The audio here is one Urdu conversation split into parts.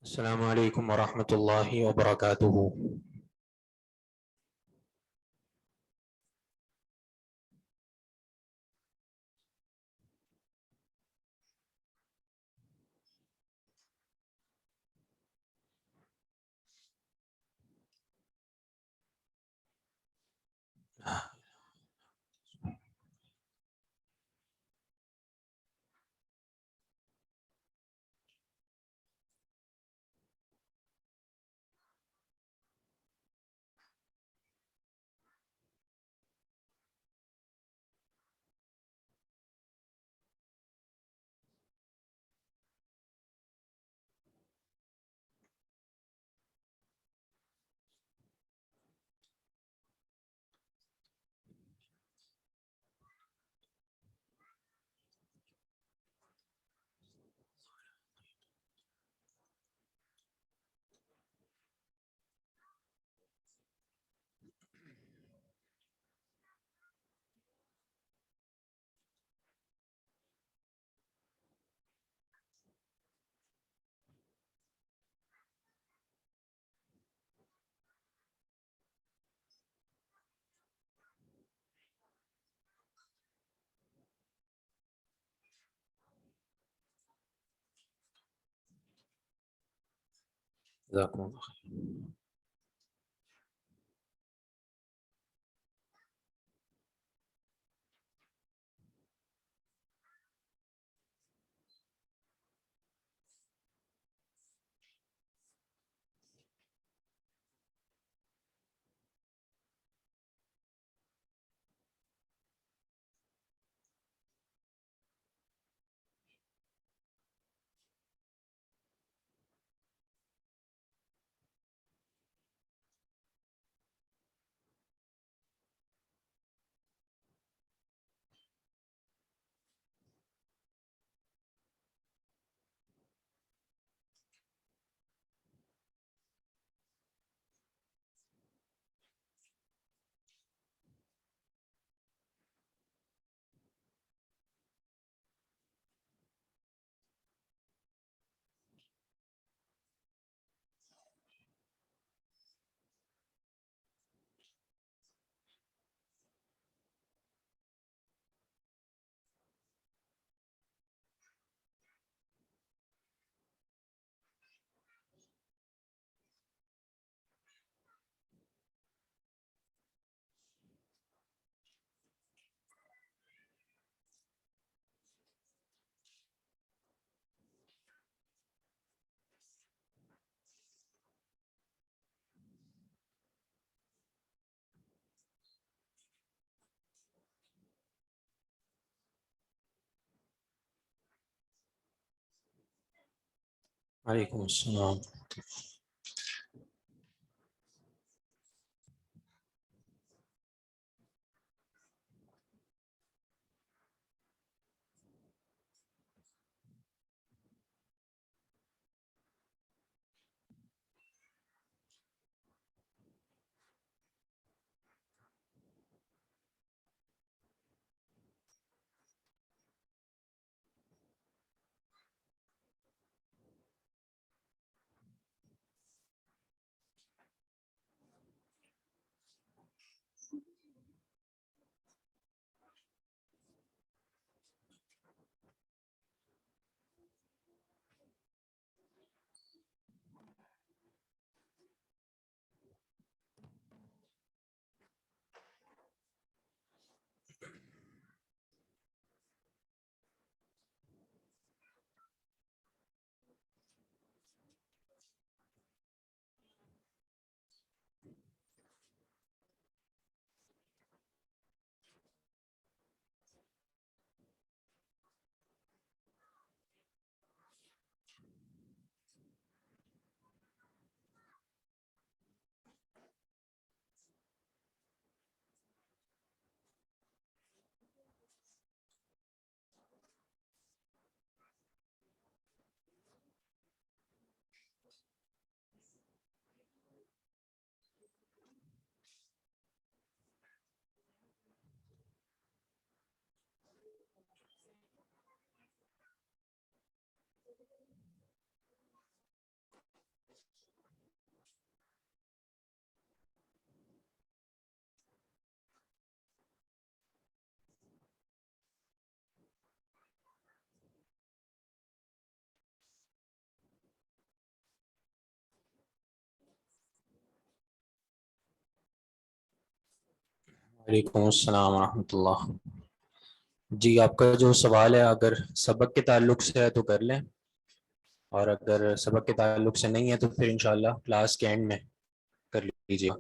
السلام علیکم ورحمۃ اللہ وبرکاتہ۔ جزاکم اللہ خیر۔ وعلیکم السلام۔ وعلیکم السلام ورحمۃ اللہ۔ جی آپ کا جو سوال ہے اگر سبق کے تعلق سے ہے تو کر لیں، اور اگر سبق کے تعلق سے نہیں ہے تو پھر انشاءاللہ کلاس کے اینڈ میں کر لیجیے۔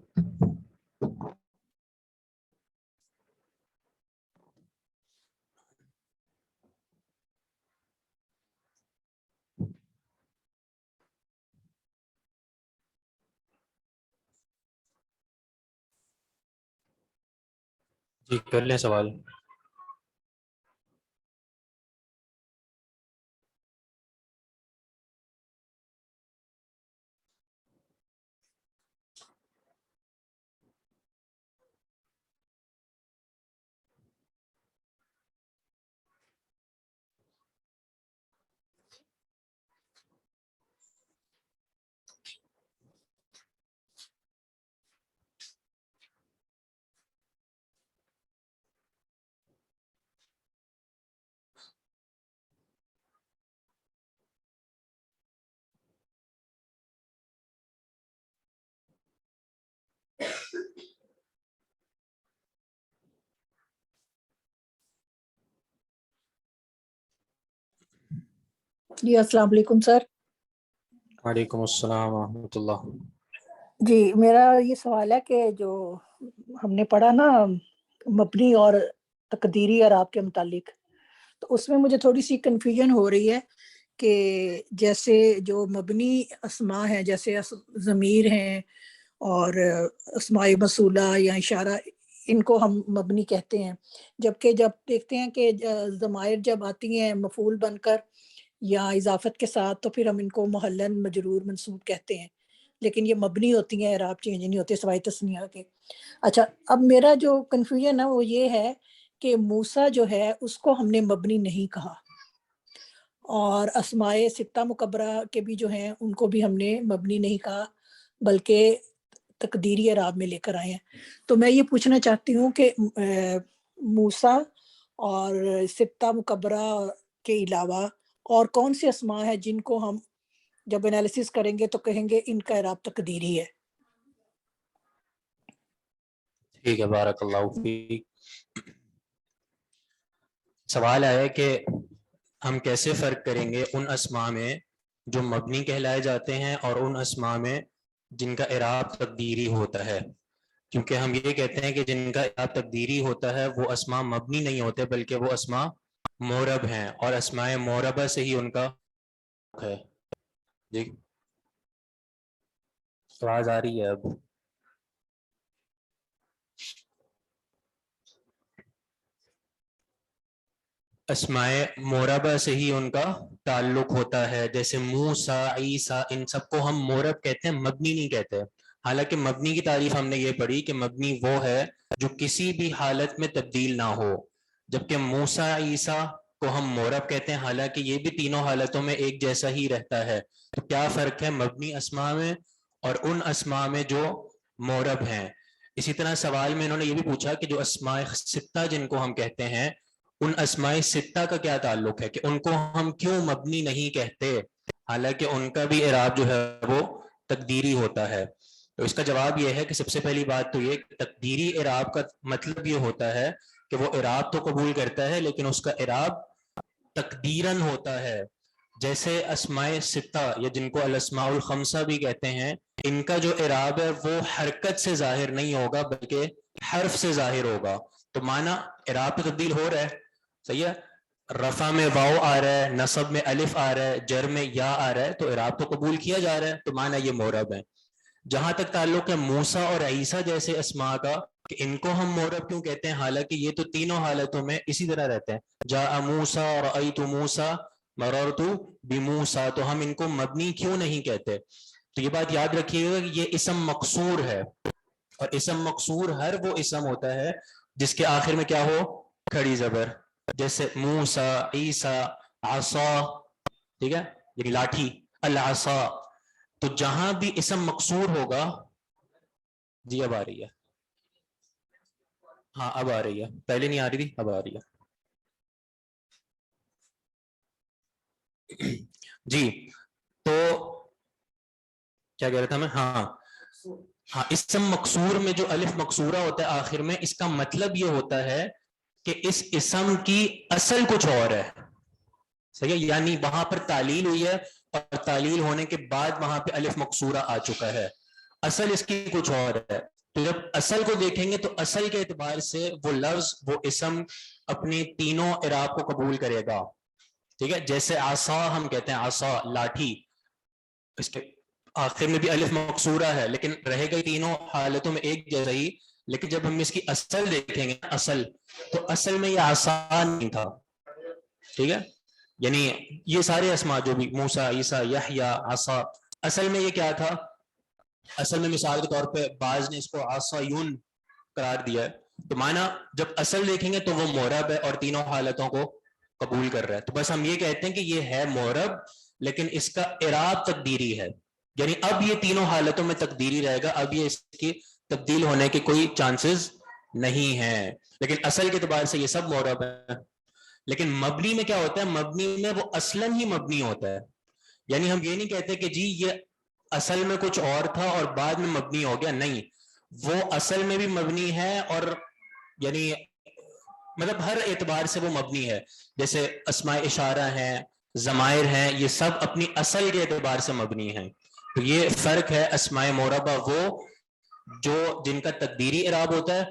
جی کر لیں سوال۔ جی السلام علیکم سر۔ وعلیکم السلام ورحمۃ اللہ۔ جی میرا یہ سوال ہے کہ جو ہم نے پڑھا نا مبنی اور تقدیری اعراب کے متعلق، تو اس میں مجھے تھوڑی سی کنفیوژن ہو رہی ہے کہ جیسے جو مبنی اسماء ہیں جیسے ضمیر ہیں اور اسماء موصولہ یا اشارہ، ان کو ہم مبنی کہتے ہیں، جبکہ جب دیکھتے ہیں کہ ضمائر جب آتی ہیں مفعول بن کر یا اضافت کے ساتھ تو پھر ہم ان کو محلن مجرور منصوب کہتے ہیں، لیکن یہ مبنی ہوتی ہیں، اعراب چینج نہیں ہوتے سوائے تسنیہ کے۔ اچھا، اب میرا جو کنفیوژن ہے وہ یہ ہے کہ موسیٰ جو ہے اس کو ہم نے مبنی نہیں کہا، اور اسماء ستہ مکبرہ کے بھی جو ہیں ان کو بھی ہم نے مبنی نہیں کہا بلکہ تقدیری اعراب میں لے کر آئے ہیں۔ تو میں یہ پوچھنا چاہتی ہوں کہ موسیٰ اور ستہ مکبرہ کے علاوہ اور کون سی اسماء ہیں جن کو ہم جب انالیسس کریں گے تو کہیں گے ان کا اعراب تقدیری ہے؟ ٹھیک ہے، بارک اللہ فیک۔ سوال آیا کہ ہم کیسے فرق کریں گے ان اسماء میں جو مبنی کہلائے جاتے ہیں اور ان اسماء میں جن کا اعراب تقدیری ہوتا ہے، کیونکہ ہم یہ کہتے ہیں کہ جن کا اعراب تقدیری ہوتا ہے وہ اسماء مبنی نہیں ہوتے بلکہ وہ اسماء مورب ہیں، اور اسماء موربہ سے ہی ان کا ہے۔ جی آواز آ رہی ہے اب؟ اسماء موربہ سے ہی ان کا تعلق ہوتا ہے، جیسے موسیٰ، عیسیٰ، ان سب کو ہم مورب کہتے ہیں، مبنی نہیں کہتے۔ حالانکہ مبنی کی تعریف ہم نے یہ پڑھی کہ مبنی وہ ہے جو کسی بھی حالت میں تبدیل نہ ہو، جبکہ موسیٰ، عیسیٰ کو ہم مورب کہتے ہیں، حالانکہ یہ بھی تینوں حالتوں میں ایک جیسا ہی رہتا ہے۔ تو کیا فرق ہے مبنی اسماء میں اور ان اسماء میں جو مورب ہیں؟ اسی طرح سوال میں انہوں نے یہ بھی پوچھا کہ جو اسماء ستہ جن کو ہم کہتے ہیں، ان اسماء ستہ کا کیا تعلق ہے، کہ ان کو ہم کیوں مبنی نہیں کہتے حالانکہ ان کا بھی اعراب جو ہے وہ تقدیری ہوتا ہے؟ تو اس کا جواب یہ ہے کہ سب سے پہلی بات تو یہ کہ تقدیری اعراب کا مطلب یہ ہوتا ہے کہ وہ اعراب تو قبول کرتا ہے لیکن اس کا اعراب تقدیراً ہوتا ہے۔ جیسے اسماء ستہ یا جن کو الاسماء الخمسہ بھی کہتے ہیں، ان کا جو اعراب ہے وہ حرکت سے ظاہر نہیں ہوگا بلکہ حرف سے ظاہر ہوگا۔ تو معنی اعراب تو تبدیل ہو رہا ہے، صحیح ہے، رفع میں واو آ رہا ہے، نصب میں الف آ رہا ہے، جر میں یا آ رہا ہے، تو اعراب تو قبول کیا جا رہا ہے، تو معنی یہ مورب ہے۔ جہاں تک تعلق ہے موسیٰ اور عیسیٰ جیسے اسماء کا کہ ان کو ہم مورب کیوں کہتے ہیں، حالانکہ یہ تو تینوں حالتوں میں اسی طرح رہتے ہیں، جاء موسیٰ رأیت موسیٰ مررت بموسیٰ، تو ہم ان کو مبنی کیوں نہیں کہتے؟ تو یہ بات یاد رکھیے گا کہ یہ اسم مقصور ہے، اور اسم مقصور ہر وہ اسم ہوتا ہے جس کے آخر میں کیا ہو، کھڑی زبر، جیسے موسیٰ، عیسیٰ، عصا، ٹھیک ہے، یعنی لاٹھی، العصا۔ تو جہاں بھی اسم مقصور ہوگا، جی اب آ رہی ہے، ہاں اب آ رہی ہے، پہلے نہیں آ رہی تھی، اب آ رہی ہے۔ جی تو کیا کہہ رہا تھا میں، ہاں، ہاں اسم مقصور میں جو الف مقصورہ ہوتا ہے آخر میں، اس کا مطلب یہ ہوتا ہے کہ اس اسم کی اصل کچھ اور ہے، صحیح ہے، یعنی وہاں پر تعلیل ہوئی ہے اور تعلیل ہونے کے بعد وہاں پہ الف مقصورہ آ چکا ہے، اصل اس کی کچھ اور ہے۔ تو جب اصل کو دیکھیں گے تو اصل کے اعتبار سے وہ لفظ وہ اسم اپنے تینوں اعراب کو قبول کرے گا، ٹھیک ہے، جیسے عصا ہم کہتے ہیں عصا لاٹھی، اس کے آخر میں بھی الف مقصورہ ہے لیکن رہے گا تینوں حالتوں میں ایک جیسا ہی، لیکن جب ہم اس کی اصل دیکھیں گے اصل، تو اصل میں یہ عصا نہیں تھا، ٹھیک ہے، یعنی یہ سارے اسماء جو بھی موسیٰ، عیسیٰ، یحییٰ، عصا، اصل میں یہ کیا تھا، اصل میں مثال کے طور پہ بعض نے اس کو عصایون قرار دیا ہے، تو معنی جب اصل دیکھیں گے تو وہ معرب ہے اور تینوں حالتوں کو قبول کر رہا ہے، تو بس ہم یہ کہتے ہیں کہ یہ ہے معرب لیکن اس کا اعراب تقدیری ہے، یعنی اب یہ تینوں حالتوں میں تقدیری رہے گا، اب یہ اس کی تبدیل ہونے کے کوئی چانسز نہیں ہیں، لیکن اصل کے اعتبار سے یہ سب معرب ہے۔ لیکن مبنی میں کیا ہوتا ہے، مبنی میں وہ اصلاً ہی مبنی ہوتا ہے، یعنی ہم یہ نہیں کہتے کہ جی یہ اصل میں کچھ اور تھا اور بعد میں مبنی ہو گیا، نہیں، وہ اصل میں بھی مبنی ہے اور یعنی مطلب ہر اعتبار سے وہ مبنی ہے، جیسے اسماء اشارہ ہیں، ضمائر ہیں، یہ سب اپنی اصل کے اعتبار سے مبنی ہیں، تو یہ فرق ہے اسماء معربہ وہ جو جن کا تقدیری اعراب ہوتا ہے،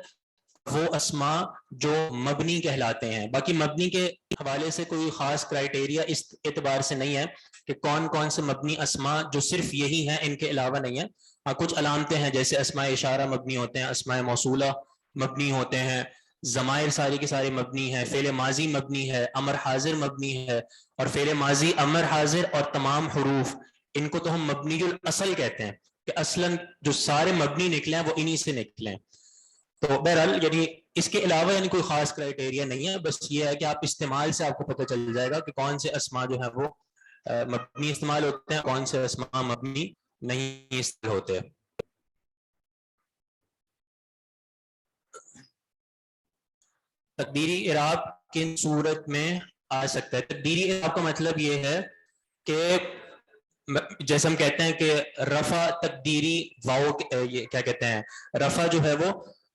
وہ اسماء جو مبنی کہلاتے ہیں۔ باقی مبنی کے حوالے سے کوئی خاص کرائیٹیریا اس اعتبار سے نہیں ہے کہ کون کون سے مبنی اسماء جو صرف یہی ہیں ان کے علاوہ نہیں ہیں، ہاں کچھ علامتیں ہیں جیسے اسماء اشارہ مبنی ہوتے ہیں، اسماء موصولہ مبنی ہوتے ہیں، ضمائر ساری کے سارے مبنی ہیں، فعل ماضی مبنی ہے، امر حاضر مبنی ہے، اور فعل ماضی، امر حاضر اور تمام حروف ان کو تو ہم مبنی الاصل کہتے ہیں کہ اصلاً جو سارے مبنی نکلے ہیں وہ انہی سے نکلے ہیں۔ تو بہرحال یعنی اس کے علاوہ یعنی کوئی خاص کرائیٹیریا نہیں ہے، بس یہ ہے کہ آپ استعمال سے آپ کو پتہ چل جائے گا کہ کون سے اسماء جو ہیں وہ مبنی استعمال ہوتے ہیں، کون سے اسماء مبنی نہیں استعمال ہوتے۔ تقدیری اعراب کن صورت میں آ سکتا ہے؟ تقدیری اعراب کا مطلب یہ ہے کہ جیسے ہم کہتے ہیں کہ رفع تقدیری واو، یہ کیا کہتے ہیں، رفع جو ہے وہ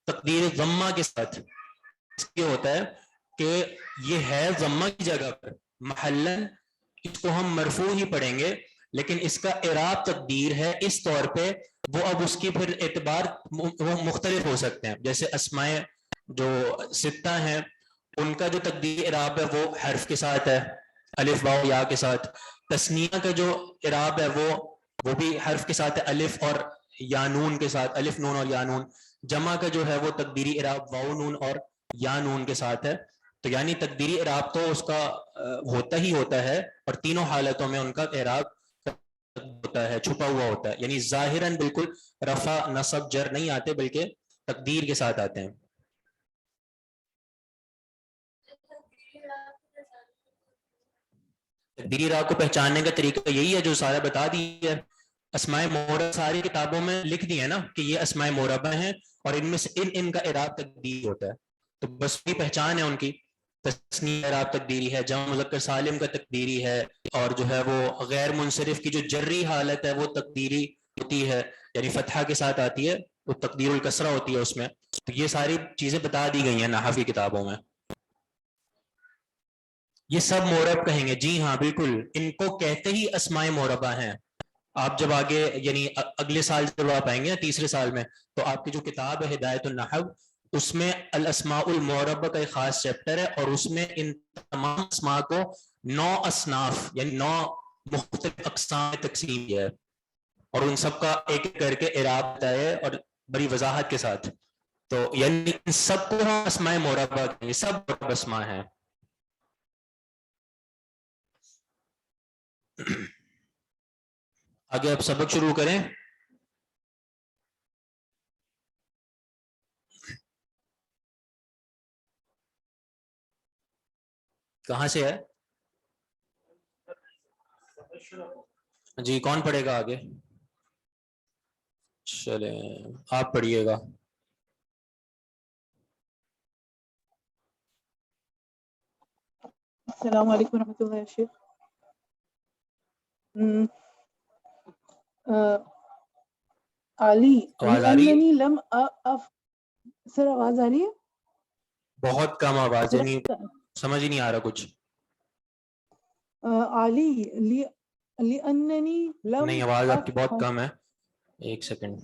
تقدیر ضمہ کے ساتھ اس لیے ہوتا ہے کہ یہ ہے ضمہ کی جگہ پر محلن، اس کو ہم مرفوع ہی پڑھیں گے لیکن اس کا اعراب تقدیر ہے اس طور پہ، وہ اب اس کی پھر اعتبار وہ مختلف ہو سکتے ہیں، جیسے اسماء جو ستہ ہیں ان کا جو تقدیر اعراب ہے وہ حرف کے ساتھ ہے، الف واو یا کے ساتھ، تثنیہ کا جو اعراب ہے وہ بھی حرف کے ساتھ ہے، الف اور یا نون کے ساتھ، الف نون اور یا نون، جمع کا جو ہے وہ تقدیری اعراب واو نون اور یا نون کے ساتھ ہے، تو یعنی تقدیری اعراب تو اس کا ہوتا ہی ہوتا ہے اور تینوں حالتوں میں ان کا اعراب ہوتا ہے، چھپا ہوا ہوتا ہے، یعنی ظاہراً بالکل رفع نصب جر نہیں آتے بلکہ تقدیر کے ساتھ آتے ہیں۔ تقدیری اعراب کو پہچاننے کا طریقہ یہی ہے جو سارا بتا دیا ہے، اسماء معربہ ساری کتابوں میں لکھ دی ہے نا کہ یہ اسماء معربہ ہیں اور ان میں سے ان کا اعراب تقدیری ہوتا ہے، تو بس وہی پہچان ہے ان کی، تثنیہ اعراب تقدیری ہے، جمع مذکر سالم کا تقدیری ہے، اور جو ہے وہ غیر منصرف کی جو جری حالت ہے وہ تقدیری ہوتی ہے، یعنی فتحہ کے ساتھ آتی ہے، وہ تقدیر الکسرہ ہوتی ہے اس میں، تو یہ ساری چیزیں بتا دی گئی ہیں نحو کی کتابوں میں۔ یہ سب معرب کہیں گے، جی ہاں بالکل، ان کو کہتے ہی اسماء معربہ ہیں۔ آپ جب آگے یعنی اگلے سال جب آپ آئیں گے تیسرے سال میں، تو آپ کی جو کتاب ہے ہدایت النحو، اس میں الاسماء المعربہ کا ایک خاص چیپٹر ہے اور اس میں ان تمام اسماء کو 9 اصناف یعنی 9 مختلف اقسام میں تقسیم کیا ہے اور ان سب کا ایک ایک کر کے اعراب بتایا ہے اور بڑی وضاحت کے ساتھ، تو یعنی ان سب کو ہم اسماء معربہ کہیں گے، سب معرب اسماء ہیں۔ آگے آپ سبق شروع کریں۔ کہاں سے ہے؟ جی کون پڑھے گا آگے؟ چلیں آپ پڑھیے گا۔ السلام علیکم ورحمۃ اللہ شیخ۔ علی آواز آ رہی ہے؟ لأنني لم سر آواز آ رہی ہے؟ بہت کم آواز ہے، ذرا نہیں سمجھ ہی نہیں آ رہا کچھ. علی لأنني لم نہیں آواز آپ کی بہت کم ہے. ایک سیکنڈ.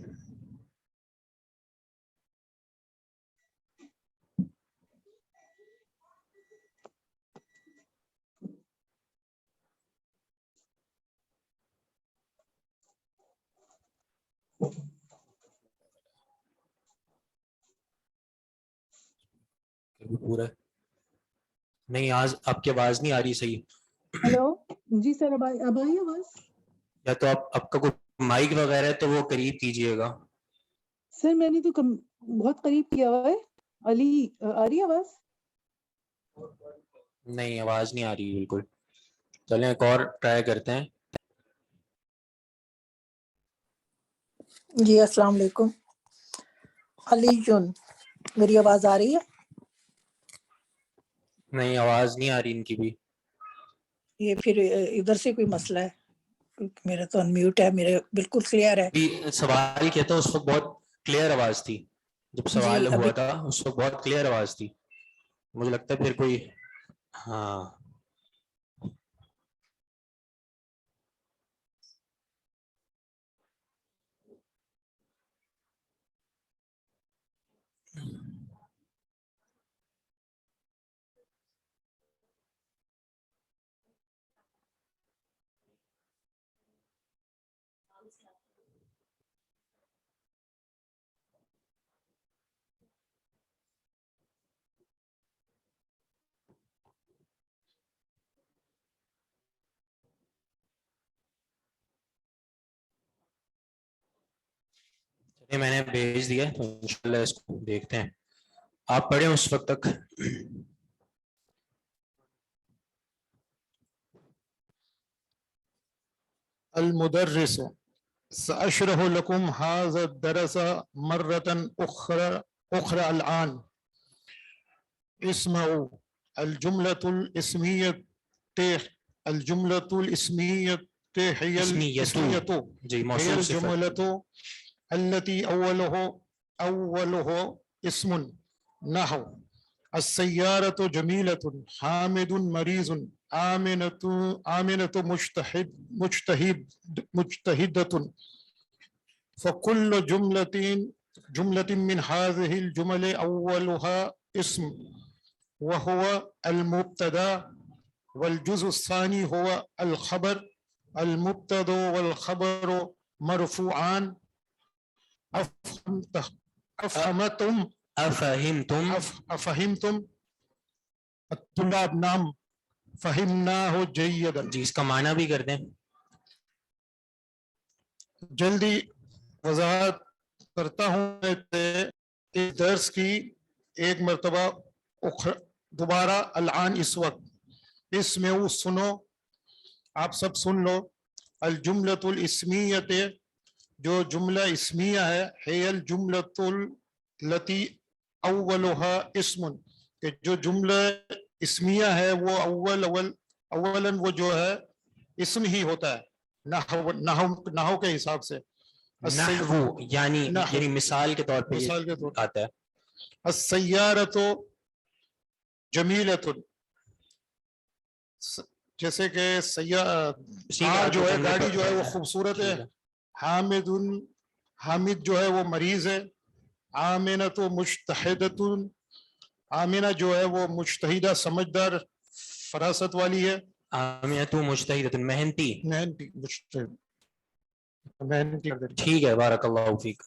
پورا نہیں، آج آپ کی آواز نہیں آ رہی صحیح. ہیلو جی سر اب آئی آواز؟ یا تو آپ کا کوئی مائک وغیرہ ہے تو وہ قریب کیجئے گا. سر میں نے تو بہت قریب کیا ہوا ہے. علی آ رہی ہے آواز؟ نہیں آواز نہیں آ رہی بالکل. چلیں ایک اور ٹرائی کرتے ہیں. جی السلام علیکم. علی جن، میری آواز آ رہی ہے؟ نہیں آواز نہیں آ رہی ان کی بھی. یہ پھر ادھر سے کوئی مسئلہ ہے، کیونکہ میرا تو انمیوٹ ہے، میرے بالکل کلیئر ہے. سوال کیا تھا اس وقت بہت کلیئر آواز تھی. جب جی سوال ابھی ہوا تھا اس وقت بہت کلیئر آواز تھی. مجھے لگتا ہے پھر کوئی ہاں. میں نے بھیج دیا تو انشاءاللہ اس کو دیکھتے ہیں. آپ پڑھیں اس وقت تک. المدرس سأشرح لكم هذا الدرس مرة أخرى الآن. اسمعوا الجملة الاسمية. الجملة الاسمية هي جی هي موصول صفت. الجملة التي أوله اسم. نحو السيارة جميلة، حامد مريض، آمنة مجتهدة. فكل جملة من هذه الجمل أولها اسم وهو المبتدأ، والجزء الثاني هو الخبر. المبتدأ والخبر مرفوعان. أفهمتم؟ الطلاب نعم فهمناه جيدا. جی اس کا معنی بھی کر دیں. جلدی وضاحت کرتا ہوں اس درس کی ایک مرتبہ دوبارہ الان اس وقت. اس میں وہ سنو، آپ سب سن لو. الجملۃ الاسمیت، جو جملہ اسمیہ ہے، ہے الجملۃ التی اولها اسم، کہ جو جملہ اسمیہ ہے وہ اولاً وہ جو ہے اسم ہی ہوتا ہے نحو کے حساب سے. نحو یعنی مثال کے طور پہ مثال کے طور پر آتا ہے. السیارۃ جمیلۃ، جیسے کہ کار جو ہے، گاڑی جو ہے وہ خوبصورت ہے. حامد جو ہے وہ مریض ہے. آمنۃ مجتہدۃ، آمنہ جو ہے وہ مجتہدہ سمجھدار فراست والی ہے. آمنۃ مجتہدۃ محنتی. محنتی مجتہد، محنتی. ٹھیک ہے بارک اللہ فیک.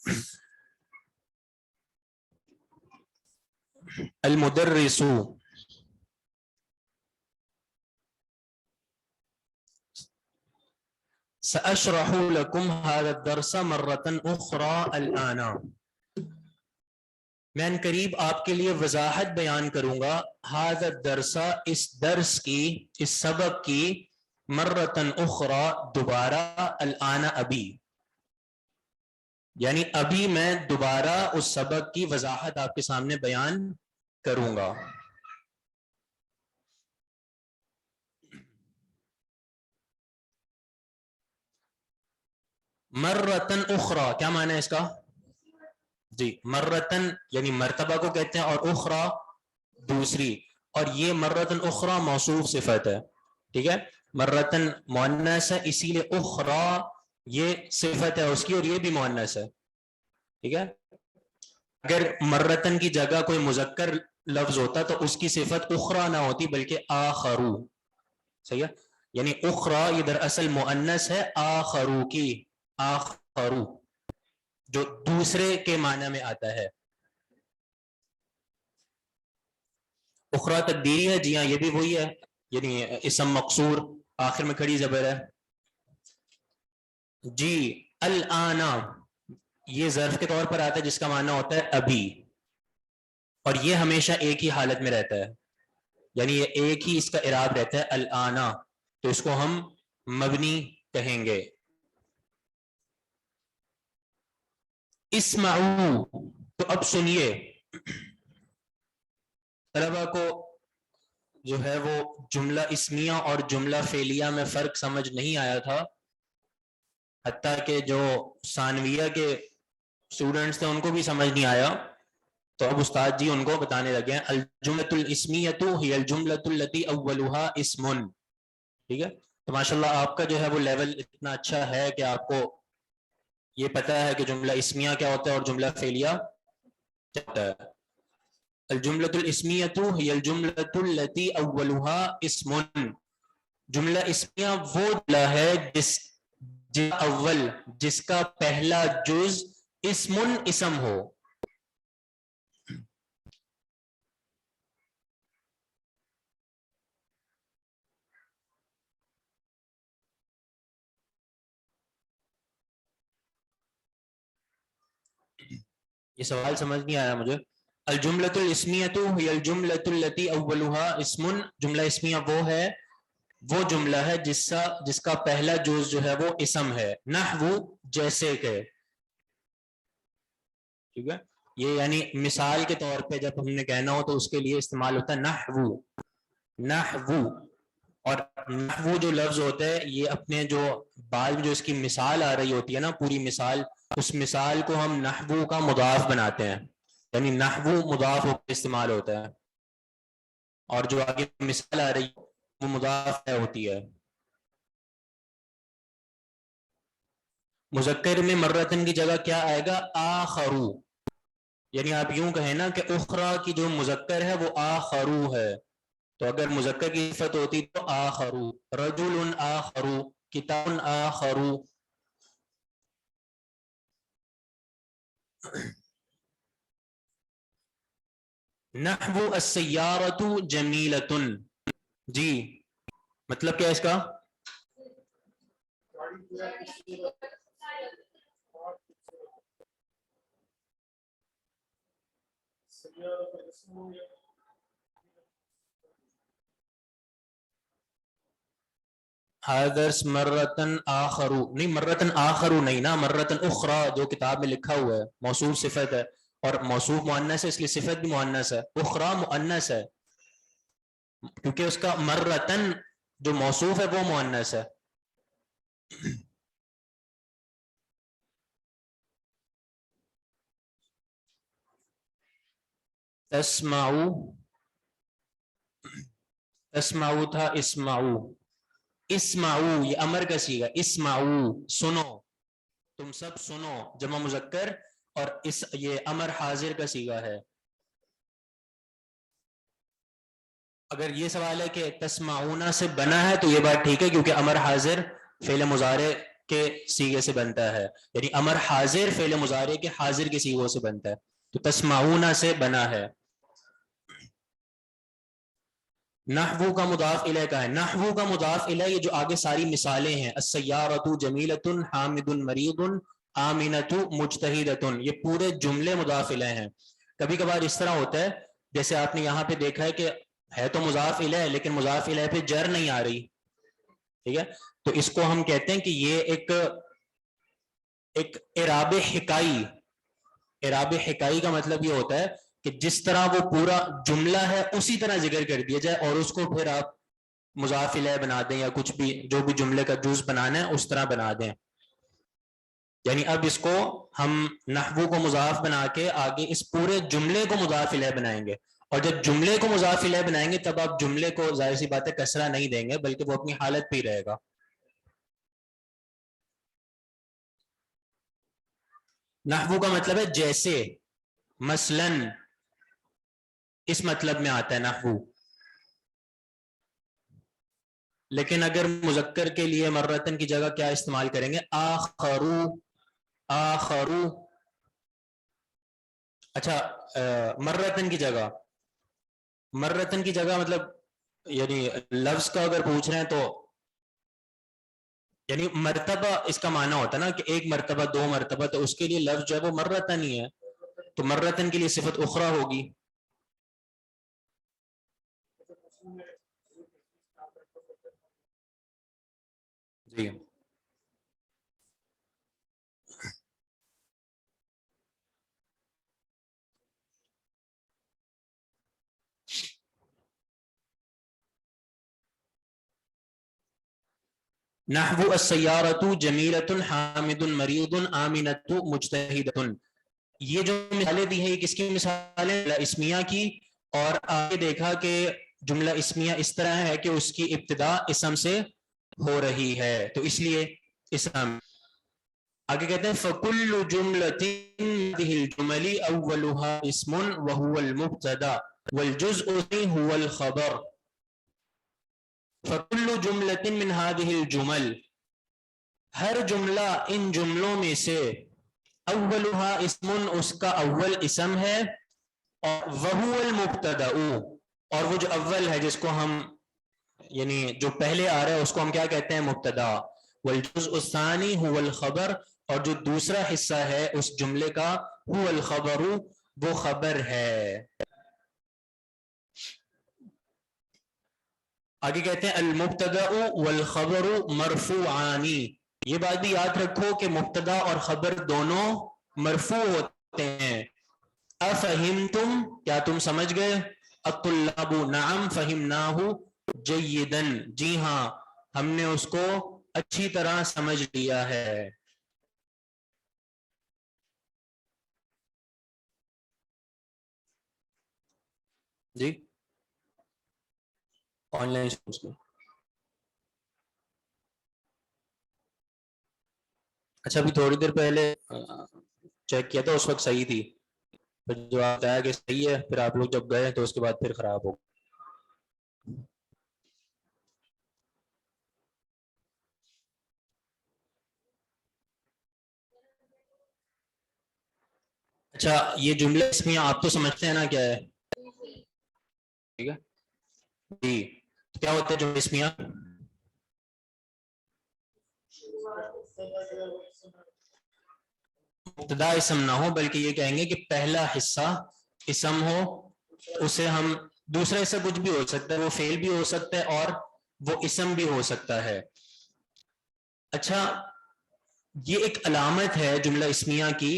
المدرس سأشرح لكم هذا الدرس مرة أخرى الآن. میں ان قریب آپ کے لیے وضاحت بیان کروں گا. هذا الدرس، اس درس کی، اس سبق کی، مرة أخرى دوبارہ، الآن ابھی، یعنی ابھی میں دوبارہ اس سبق کی وضاحت آپ کے سامنے بیان کروں گا. مرتن اخرى کیا معنی ہے اس کا؟ جی مرتن یعنی مرتبہ کو کہتے ہیں اور اخرى دوسری، اور یہ مرتن اخرى موصوف صفت ہے، ٹھیک ہے، مرتن مؤنث ہے اسی لیے اخرى یہ صفت ہے اس کی اور یہ بھی مؤنث ہے، ٹھیک ہے. اگر مرتن کی جگہ کوئی مذکر لفظ ہوتا تو اس کی صفت اخرى نہ ہوتی بلکہ آخرو، صحیح ہے، یعنی اخرى یہ دراصل مؤنث ہے آخرو کی، آخرو جو دوسرے کے معنی میں آتا ہے. اخرى تقدیری ہے، جی ہاں یہ بھی وہی ہے، یعنی اسم مقصور آخر میں کھڑی زبر ہے. جی الآن یہ ظرف کے طور پر آتا ہے جس کا معنی ہوتا ہے ابھی، اور یہ ہمیشہ ایک ہی حالت میں رہتا ہے، یعنی یہ ایک ہی اس کا اعراب رہتا ہے الآن، تو اس کو ہم مبنی کہیں گے. اسمعوا تو اب سنیے، طلبہ کو جو ہے وہ جملہ اسمیہ اور جملہ فعلیہ میں فرق سمجھ نہیں آیا تھا، حتیٰ کہ جو ثانویہ کے اسٹوڈنٹس تھے ان کو بھی سمجھ نہیں آیا، تو اب استاد جی ان کو بتانے لگے ہیں الجملۃ الاسمیۃ ہی الجملۃ التی اولها اسم، ٹھیک ہے. تو ماشاءاللہ آپ کا جو ہے وہ لیول اتنا اچھا ہے کہ آپ کو یہ پتہ ہے کہ جملہ اسمیہ کیا ہوتا ہے اور جملہ فعلیہ کیا ہوتا ہے. الجملۃ الاسمیۃ ہی الجملۃ التی اولها اسم، جملہ اسمیہ وہ جملہ ہے جس اول جس کا پہلا جز اسم ہو. یہ سوال سمجھ نہیں آیا مجھے. الجملۃ الاسمیۃ ہی الجملۃ التی اولها اسم، جملہ اسمیہ وہ ہے، وہ جملہ ہے جس کا پہلا جز جو ہے وہ اسم ہے. نحو جیسے کہ، ٹھیک ہے، یہ یعنی مثال کے طور پہ جب ہم نے کہنا ہو تو اس کے لیے استعمال ہوتا ہے نحو. نحو اور نحو جو لفظ ہوتا ہے یہ اپنے جو بعد میں جو اس کی مثال آ رہی ہوتی ہے نا پوری مثال، اس مثال کو ہم نحو کا مضاف بناتے ہیں، یعنی نحو مضاف ہو کے استعمال ہوتا ہے، اور جو آگے مثال آ رہی وہ مضاف ہوتی ہے. مذکر میں مرتن کی جگہ کیا آئے گا؟ آخرو، یعنی آپ یوں کہیں نا کہ اخرى کی جو مذکر ہے وہ آخرو ہے، تو اگر مذکر کی صفت ہوتی تو آخرو، رجل آخرو، کتاب آخرو. نحو السیارۃ جمیلۃ، جی مطلب کیا ہے اس کا؟ حاضر مرتن آخرو نہیں، مرتن آخرو نہیں نا، مرتن اخرى جو کتاب میں لکھا ہوا ہے موصوف صفت ہے، اور موصوف مؤنث ہے اس لیے صفت بھی مؤنث ہے، اخرى مؤنث ہے کیونکہ اس کا مرتن جو موصوف ہے وہ مؤنث ہے. تسمعو، تسمعو تھا اسمعو، اسمعو یہ امر کا صیغہ، اسمعو سنو، تم سب سنو، جمع مذکر، اور یہ امر حاضر کا صیغہ ہے. اگر یہ سوال ہے کہ تسمعون سے بنا ہے تو یہ بات ٹھیک ہے کیونکہ امر حاضر فعل مضارع کے صیغے سے بنتا ہے، یعنی امر حاضر فعل مضارع کے حاضر کے صیغوں سے بنتا ہے، تو تسمعون سے بنا ہے. نحو کا مضاف الیہ کا ہے، نحو کا مضاف الیہ یہ جو آگے ساری مثالیں ہیں، السیارۃ جمیلۃ، حامد مریض، آمنۃ مجتہدۃ، یہ پورے جملے مضاف الیہ ہیں. کبھی کبھار اس طرح ہوتا ہے جیسے آپ نے یہاں پہ دیکھا ہے کہ ہے تو مضاف الیہ لیکن مضاف الیہ پہ جر نہیں آ رہی، ٹھیک ہے، تو اس کو ہم کہتے ہیں کہ یہ ایک اعراب حکائی. اعراب حکائی کا مطلب یہ ہوتا ہے کہ جس طرح وہ پورا جملہ ہے اسی طرح ذکر کر دیا جائے اور اس کو پھر آپ مضاف الیہ بنا دیں یا کچھ بھی جو بھی جملے کا جز بنانا ہے اس طرح بنا دیں. یعنی اب اس کو ہم نحو کو مضاف بنا کے آگے اس پورے جملے کو مضاف الیہ بنائیں گے، اور جب جملے کو مضاف الیہ بنائیں گے تب آپ جملے کو ظاہر سی بات ہے کسرہ نہیں دیں گے بلکہ وہ اپنی حالت پہ ہی رہے گا. نحو کا مطلب ہے جیسے، مثلاً، اس مطلب میں آتا ہے نحو. لیکن اگر مذکر کے لیے مرتن کی جگہ کیا استعمال کریں گے؟ آخرو. آخرو. اچھا مرتن کی جگہ، مرتن کی جگہ مطلب یعنی لفظ کا اگر پوچھ رہے ہیں تو یعنی مرتبہ اس کا معنی ہوتا ہے نا کہ ایک مرتبہ، دو مرتبہ، تو اس کے لیے لفظ جو ہے وہ مرتن ہی ہے، تو مرتن کے لیے صفت اخرى ہوگی. جی نحو السیارۃ جمیلۃ حامد مریض آمنۃ مجتہدۃ. یہ جو مثالیں دی ہیں یہ کس کی مثالیں؟ جملہ اسمیہ کی. اور آگے دیکھا کہ جملہ اسمیہ اس طرح ہے کہ اس کی ابتدا اسم سے ہو رہی ہے، تو اس لیے اسم. آگے کہتے ہیں فَكُلُّ جُمْلَةٍ هَذِهِ الْجُمَلِ أَوَّلُهَا اسْمٌ وَهُوَ الْمُبْتَدَأُ وَالْجُزْءُ هُوَ الْخَبَرُ. فَكُلُّ جُمْلَةٍ مِّنْ هَذِهِ الْجُمَلِ، ہر جملہ ان جملوں میں سے، اولها اسم، اس کا اول اسم ہے، اور وَهُوَ الْمُبْتَدَأُ، اور وہ جو اول ہے جس کو ہم یعنی جو پہلے آ رہا ہے اس کو ہم کیا کہتے ہیں؟ مبتدا. والجزء الثانی هو الخبر، اور جو دوسرا حصہ ہے اس جملے کا هو الخبر، وہ خبر ہے. آگے کہتے ہیں المبتدا والخبر مرفوعان. یہ بات بھی یاد رکھو کہ مبتدا اور خبر دونوں مرفوع ہوتے ہیں. افہمتم، کیا تم سمجھ گئے؟ الطلاب نعم فہمناہ جیدا، جی ہاں ہم نے اس کو اچھی طرح سمجھ لیا ہے. جی آن لائن اچھا ابھی تھوڑی دیر پہلے چیک کیا تھا اس وقت صحیح تھی، پھر جو آپ بتایا کہ صحیح ہے پھر آپ لوگ جب گئے تو اس کے بعد پھر خراب ہو. اچھا یہ جملہ اسمیہ آپ تو سمجھتے ہیں نا کیا ہے؟ ٹھیک ہے جی، کیا ہوتا ہے جملہ اسمیہ؟ مبتدا اسم نہ ہو بلکہ یہ کہیں گے کہ پہلا حصہ اسم ہو، اسے ہم دوسرا حصہ کچھ بھی ہو سکتا ہے، وہ فعل بھی ہو سکتا ہے اور وہ اسم بھی ہو سکتا ہے. اچھا یہ ایک علامت ہے جملہ اسمیہ کی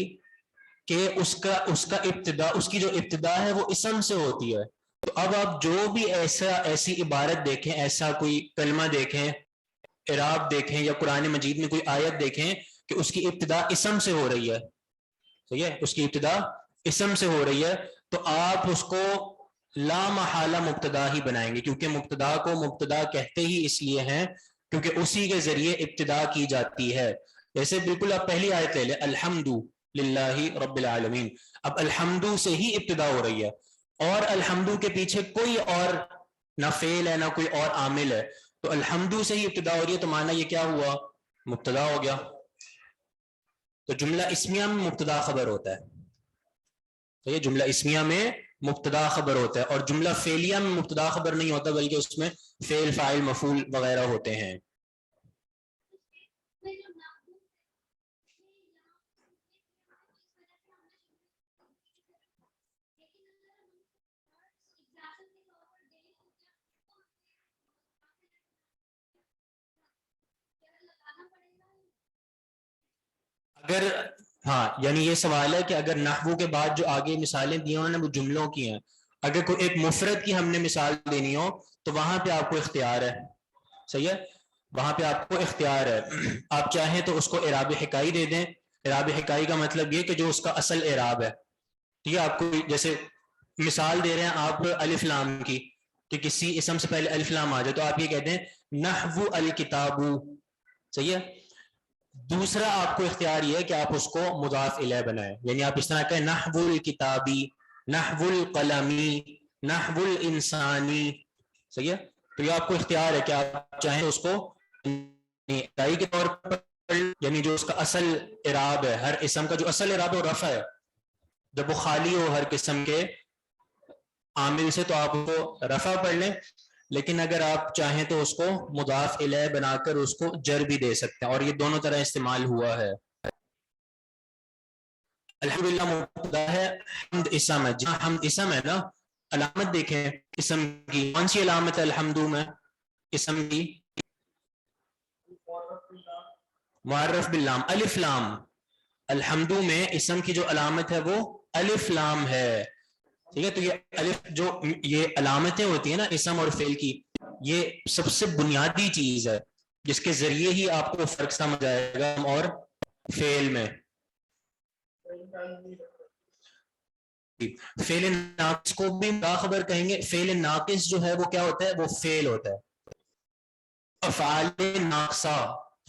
کہ اس کا ابتدا، اس کی جو ابتدا ہے وہ اسم سے ہوتی ہے. تو اب آپ جو بھی ایسی عبارت دیکھیں، ایسا کوئی کلمہ دیکھیں، اعراب دیکھیں، یا قرآن مجید میں کوئی آیت دیکھیں کہ اس کی ابتدا اسم سے ہو رہی ہے، صحیح ہے، اس کی ابتدا اسم سے ہو رہی ہے، تو آپ اس کو لا محالہ مبتدا ہی بنائیں گے، کیونکہ مبتدا کو مبتدا کہتے ہی اس لیے ہیں کیونکہ اسی کے ذریعے ابتدا کی جاتی ہے. جیسے بالکل آپ پہلی آیت لے لیں الحمد للہ رب العالمین، اب الحمد سے ہی ابتدا ہو رہی ہے، اور الحمد کے پیچھے کوئی اور نہ فعل ہے نہ کوئی اور عامل ہے، تو الحمد سے ہی ابتدا ہو رہی ہے، تو معنی یہ کیا ہوا؟ مبتدا ہو گیا. تو جملہ اسمیہ میں مبتدا خبر ہوتا ہے، تو یہ جملہ اسمیہ میں مبتدا خبر ہوتا ہے، اور جملہ فعلیہ میں مبتدا خبر نہیں ہوتا بلکہ اس میں فعل فاعل مفعول وغیرہ ہوتے ہیں. اگر ہاں یعنی یہ سوال ہے کہ اگر نحو کے بعد جو آگے مثالیں دی ہیں انہوں نے وہ جملوں کی ہیں، اگر کوئی ایک مفرد کی ہم نے مثال دینی ہو تو وہاں پہ آپ کو اختیار ہے، صحیح ہے، وہاں پہ آپ کو اختیار ہے، آپ چاہیں تو اس کو اعراب حکائی دے دیں، اعراب حکائی کا مطلب یہ کہ جو اس کا اصل اعراب ہے. ٹھیک ہے, آپ کو جیسے مثال دے رہے ہیں آپ الف لام کی, کہ کسی اسم سے پہلے الف لام آ جائے تو آپ یہ کہتے ہیں نحو الکتاب, صحیح ہے. دوسرا آپ کو اختیار یہ ہے کہ آپ اس کو مضاف الیہ بنائیں, یعنی آپ اس طرح کہیں نحو الکتابی, نحو القلمی, نحو الانسانی, صحیح ہے. تو یہ آپ کو اختیار ہے کہ آپ چاہیں اس کو حکائی کے طور پر, یعنی جو اس کا اصل اعراب ہے, ہر اسم کا جو اصل اعراب ہے وہ رفع ہے جب وہ خالی ہو ہر قسم کے عامل سے, تو آپ کو رفع پڑھ لیں. لیکن اگر آپ چاہیں تو اس کو مضاف الیہ بنا کر اس کو جر بھی دے سکتے ہیں, اور یہ دونوں طرح استعمال ہوا ہے. الحمدللہ مبتدا ہے, حمد اسم ہے. جہاں حمد اسم ہے نا, علامت دیکھیں اسم کی, کون سی علامت ہے الحمد میں اسم کی؟ معرف باللام, الف لام. الحمد میں اسم کی جو علامت ہے وہ الف لام ہے, ٹھیک ہے. تو یہ الف جو یہ علامتیں ہوتی ہیں نا اسم اور فعل کی, یہ سب سے بنیادی چیز ہے جس کے ذریعے ہی آپ کو فرق سمجھ آئے گا اور فعل میں. فعل ناقص کو بھی باخبر کہیں گے. فعل ناقص جو ہے وہ کیا ہوتا ہے, وہ فعل ہوتا ہے. افعال ناقصہ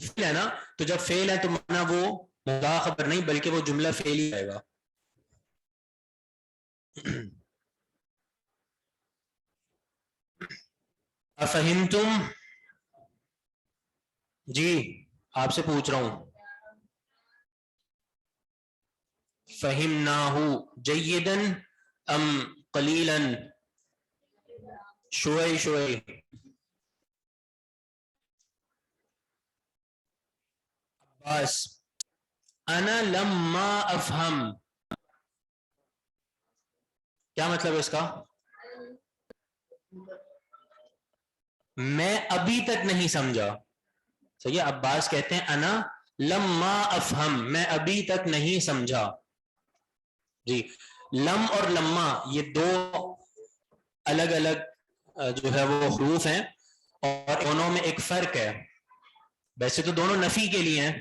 فعل ہے نا, تو جب فعل ہے تو معنی وہ باخبر نہیں بلکہ وہ جملہ فعل ہی آئے گا. افہمتم, جی آپ سے پوچھ رہا ہوں. فہمناہ جیدا ام قلیلا, شوئی شوئی. بس انا لما افہم, کیا مطلب ہے اس کا؟ میں ابھی تک نہیں سمجھا, صحیح ہے. عباس کہتے ہیں انا لما افہم, میں ابھی تک نہیں سمجھا. جی, لم اور لما یہ دو الگ الگ جو ہے وہ حروف ہیں, اور دونوں میں ایک فرق ہے. ویسے تو دونوں نفی کے لیے ہیں.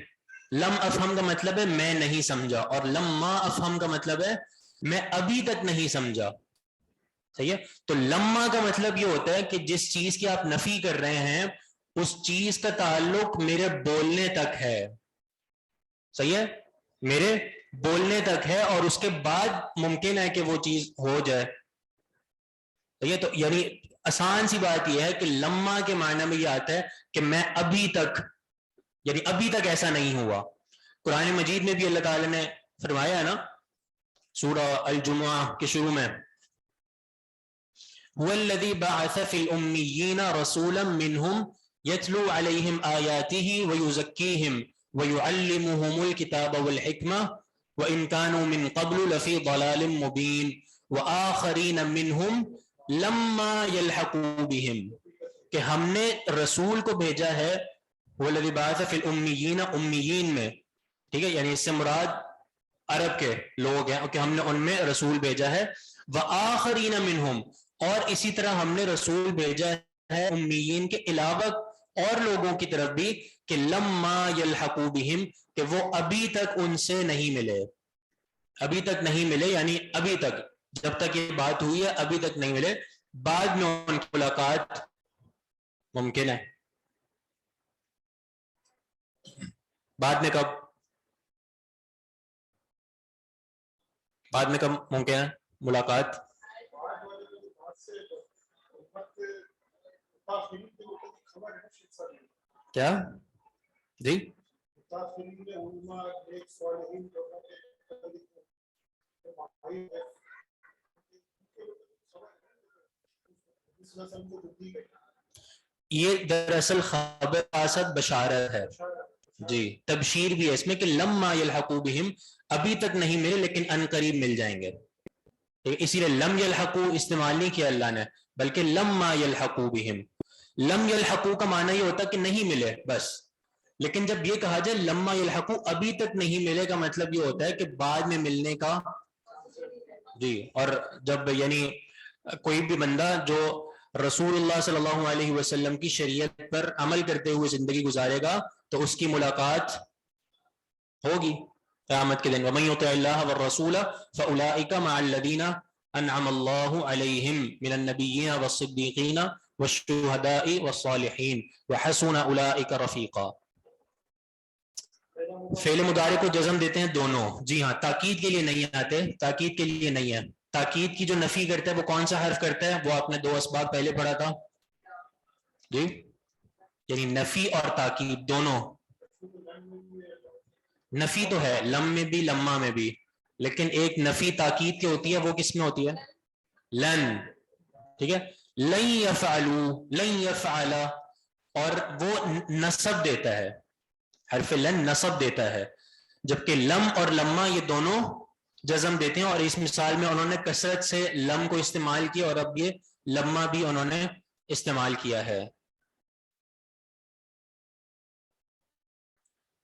لم افہم کا مطلب ہے میں نہیں سمجھا, اور لما افہم کا مطلب ہے میں ابھی تک نہیں سمجھا, صحیح ہے. تو لما کا مطلب یہ ہوتا ہے کہ جس چیز کی آپ نفی کر رہے ہیں اس چیز کا تعلق میرے بولنے تک ہے, صحیح ہے, میرے بولنے تک ہے, اور اس کے بعد ممکن ہے کہ وہ چیز ہو جائے. صحیح ہے. تو یعنی آسان سی بات یہ ہے کہ لما کے معنی میں یہ آتا ہے کہ میں ابھی تک, یعنی ابھی تک ایسا نہیں ہوا. قرآن مجید میں بھی اللہ تعالی نے فرمایا ہے نا سورہ الجمعہ کے شروع میں, هو الذي بعث في الأميين رسولا منهم يتلو عليهم آياته ويزكيهم ويعلمهم الكتاب والحكمة وإن كانوا من قبل لفي ضلال مبين وآخرين منهم لما يلحقوا بهم, کہ ہم نے رسول کو بھیجا ہے هو الذي بعث في الأميين, امیین میں, ٹھیک ہے, یعنی اس سے مراد عرب کے لوگ ہیں کہ ہم نے ان میں رسول بھیجا ہے. وآخرین منہم, اور اسی طرح ہم نے رسول بھیجا ہے امیین کے علاوہ اور لوگوں کی طرف بھی, کہ لما یلحقوا بہم, کہ وہ ابھی تک ان سے نہیں ملے. ابھی تک نہیں ملے یعنی ابھی تک جب تک یہ بات ہوئی ہے ابھی تک نہیں ملے, بعد میں ان کی ملاقات ممکن ہے. بعد میں کب, بعد میں کب ممکن ہے ملاقات؟ کیا جی, یہ دراصل خبر خاصت بشارت ہے جی, تبشیر بھی ہے اس میں کہ لما یلحقوا بہم, ابھی تک نہیں ملے لیکن ان قریب مل جائیں گے. اسی لیے لم یلحقوا استعمال نہیں کیا اللہ نے, بلکہ لما یلحقوا بہم. لم یلحقوا کا معنی یہ ہوتا کہ نہیں ملے بس, لیکن جب یہ کہا جائے لما یلحقوا ابھی تک نہیں ملے کا مطلب یہ ہوتا ہے کہ بعد میں ملنے کا. جی, اور جب یعنی کوئی بھی بندہ جو رسول اللہ صلی اللہ علیہ وسلم کی شریعت پر عمل کرتے ہوئے زندگی گزارے گا تو اس کی ملاقات ہوگی, قیامت کے دن وَمَن يُطِعِ اللَّهَ وَالرَّسُولَ فَأُولَٰئِكَ مَعَ الَّذِينَ أَنْعَمَ اللَّهُ عَلَيْهِمْ مِنَ النَّبِيِّينَ وَالصِّدِّيقِينَ وَالشُّهَدَاءِ وَالصَّالِحِينَ وَحَسُنَ أُولَٰئِكَ رَفِيقًا. فعل مضارع کو جزم دیتے ہیں دونوں. جی ہاں، تاکید کے لیے نہیں آتے، تاکید کے لیے نہیں ہے. تاکید کی جو نفی کرتا ہے وہ کون سا حرف کرتا ہے؟ وہ آپ نے دو اسباق پہلے پڑھا تھا جی، یعنی نفی اور تاکید دونوں. نفی تو ہے لم میں بھی لمہ میں بھی، لیکن ایک نفی تاکید کی ہوتی ہے، وہ کس میں ہوتی ہے؟ لن. ٹھیک ہے، لن یفعلوا، لن یفعل، اور وہ نصب دیتا ہے، حرف لن نصب دیتا ہے، جبکہ لم اور لمہ یہ دونوں جزم دیتے ہیں. اور اس مثال میں انہوں نے کثرت سے لم کو استعمال کیا اور اب یہ لمہ بھی انہوں نے استعمال کیا ہے.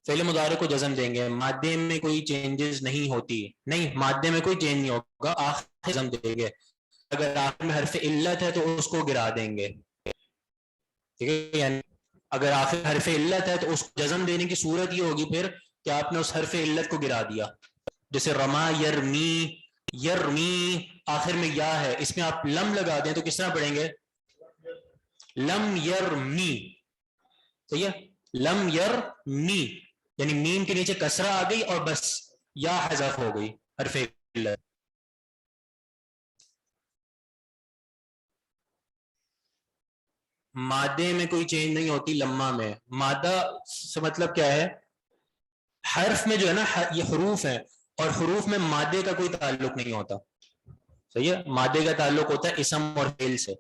فعل مضارع کو جزم دیں گے، مادے میں کوئی چینجز نہیں ہوتی، نہیں مادے میں کوئی چینج نہیں ہوگا، آخر جزم دیں گے. اگر آخر میں حرف علت ہے تو اس کو گرا دیں گے. ٹھیک ہے، یعنی اگر آخر حرف علت ہے تو اس کو جزم دینے کی صورت یہ ہوگی پھر کہ آپ نے اس حرف علت کو گرا دیا. جیسے رما یرمی، یرمی آخر میں یا ہے، اس میں آپ لم لگا دیں تو کس طرح پڑھیں گے؟ لم یرمی. صحیح ہے، لم یرمی، یعنی میم کے نیچے کسرہ آ گئی اور بس یا حذف ہو گئی حرف علت. مادے میں کوئی چینج نہیں ہوتی لمہ میں. مادہ سے مطلب کیا ہے؟ حرف میں جو ہے نا یہ حروف ہیں، اور حروف میں مادے کا کوئی تعلق نہیں ہوتا. صحیح ہے، مادے کا تعلق ہوتا ہے اسم اور فعل سے.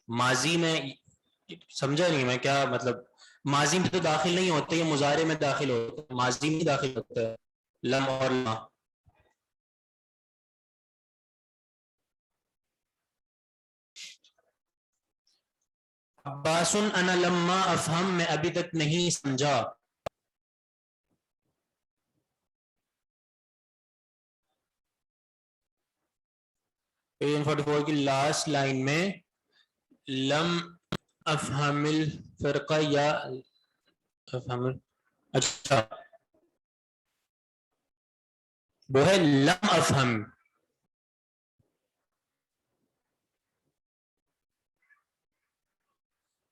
ماضی میں سمجھا نہیں میں کیا مطلب، ماضی میں تو داخل نہیں ہوتے، یہ مضارع میں داخل ہوتا ہے، ماضی میں داخل ہوتا ہے لم اور لا. عباس انا لما افہم، میں ابھی تک نہیں سمجھا. پیج 44 کی لاسٹ لائن میں لم افہم الفرقہ یا افہم، اچھا وہ ہے لم افہم.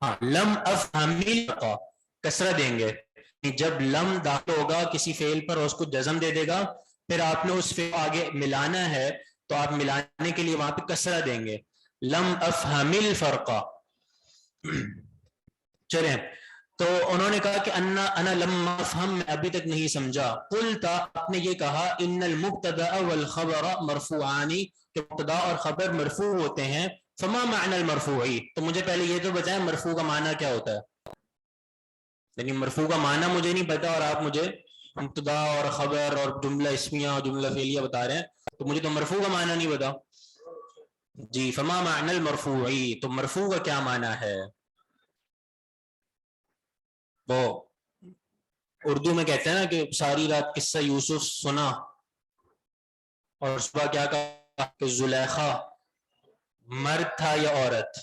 ہاں، لم افہم الفرقہ کسرہ دیں گے. جب لم داخل ہوگا کسی فعل پر اور اس کو جزم دے دے گا، پھر آپ نے اس فعل آگے ملانا ہے تو آپ ملانے کے لیے وہاں پہ کسرہ دیں گے. لم افہم الفرقہ. چلیں، تو انہوں نے کہا کہ انا لما افہم، میں ابھی تک نہیں سمجھا. قلت، آپ نے یہ کہا ان المبتدا والخبر مرفوعان، کہ مبتدا اور خبر مرفوع ہوتے ہیں. فما معنی المرفوع، تو مجھے پہلے یہ تو بتائیں مرفوع کا معنی کیا ہوتا ہے. یعنی مرفوع کا معنی مجھے نہیں پتا اور آپ مجھے مبتدا اور خبر اور جملہ اسمیہ اور جملہ فعلیہ بتا رہے ہیں، تو مجھے تو مرفوع کا معنی نہیں پتا. جی، فما معنی المرفوع، تو مرفوع کا کیا معنی ہے؟ وہ اردو میں کہتے ہیں نا کہ ساری رات قصہ یوسف سنا اور صبح کیا کہا کہ زلیخا مرد تھا یا عورت.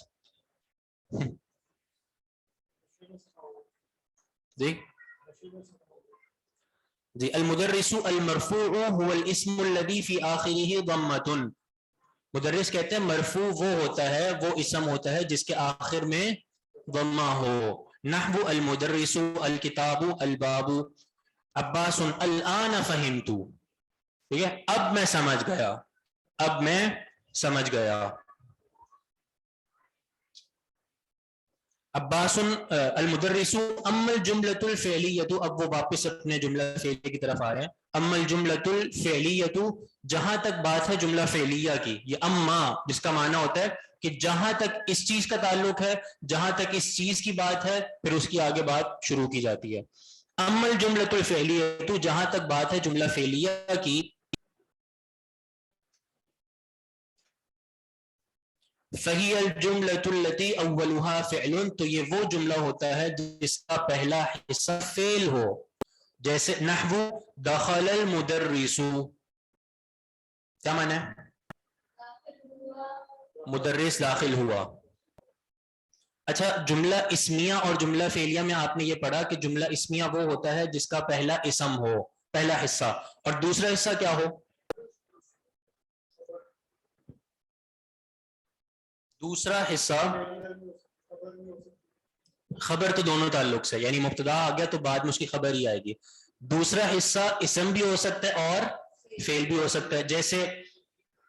جی جی، المدرس المرفوع هو الاسم الذي في آخره ضمۃ. مدرس کہتے ہیں مرفوع وہ ہوتا ہے، وہ اسم ہوتا ہے جس کے آخر میں ضمہ ہو. نحو المدرس الکتاب الباب. عباس الآن فہمت، ٹھیک ہے، اب میں سمجھ گیا، اب میں سمجھ گیا. عباس المدرس. اما الجملۃ الفعلیۃ، اب وہ واپس اپنے جملہ فعلیہ کی طرف آ رہے ہیں. اما الجملۃ الفعلیۃ، جہاں تک بات ہے جملہ فعلیہ کی، یہ اما جس کا معنی ہوتا ہے کہ جہاں تک اس چیز کا تعلق ہے، جہاں تک اس چیز کی بات ہے، پھر اس کی آگے بات شروع کی جاتی ہے. اما الجملۃ الفعلیۃ، جہاں تک بات ہے جملہ فعلیہ کی، فہی الجملۃ التی اولها فعل، تو یہ وہ جملہ ہوتا ہے جس کا پہلا حصہ فعل ہو. جیسے نحو دخل المدرس، کیا معنی ہے؟ مدرس داخل ہوا. اچھا جملہ اسمیہ اور جملہ فعلیہ میں آپ نے یہ پڑھا کہ جملہ اسمیہ وہ ہوتا ہے جس کا پہلا اسم ہو، پہلا حصہ، اور دوسرا حصہ کیا ہو؟ دوسرا حصہ خبر تو دونوں تعلق سے، یعنی مبتدا آ گیا تو بعد میں اس کی خبر ہی آئے گی. دوسرا حصہ اسم بھی ہو سکتا ہے اور فعل بھی ہو سکتا ہے. جیسے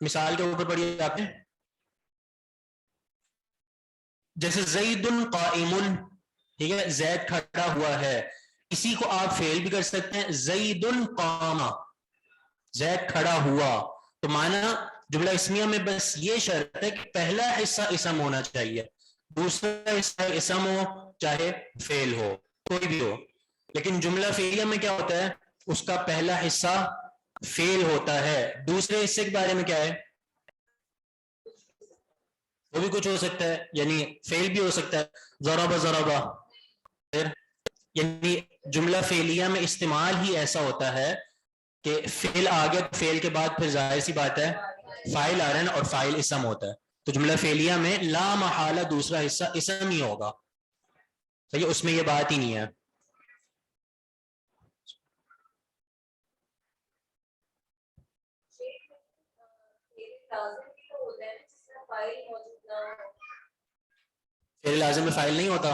مثال کے اوپر پڑھیے آپ نے، جیسے زید قائم، ٹھیک ہے، زید کھڑا ہوا ہے، اسی کو آپ فعل بھی کر سکتے ہیں، زید قام، زید کھڑا ہوا. تو معنی جملہ اسمیہ میں بس یہ شرط ہے کہ پہلا حصہ اسم ہونا چاہیے، دوسرا حصہ اسم ہو چاہے فعل ہو، کوئی بھی ہو. لیکن جملہ فعلیہ میں کیا ہوتا ہے؟ اس کا پہلا حصہ فعل ہوتا ہے، دوسرے حصے کے بارے میں کیا ہے؟ وہ بھی کچھ ہو سکتا ہے، یعنی فعل بھی ہو سکتا ہے، ضرب ضربا. یعنی جملہ فعلیہ میں استعمال ہی ایسا ہوتا ہے کہ فعل آ گیا، فعل کے بعد پھر ظاہر سی بات ہے فاعل آ رہا ہے اور فاعل اسم ہوتا ہے. تو جملہ فعلیہ میں لا محالہ دوسرا حصہ اسم ہی ہوگا، صحیح، اس میں یہ بات ہی نہیں ہے. فعل لازم میں فاعل نہیں ہوتا،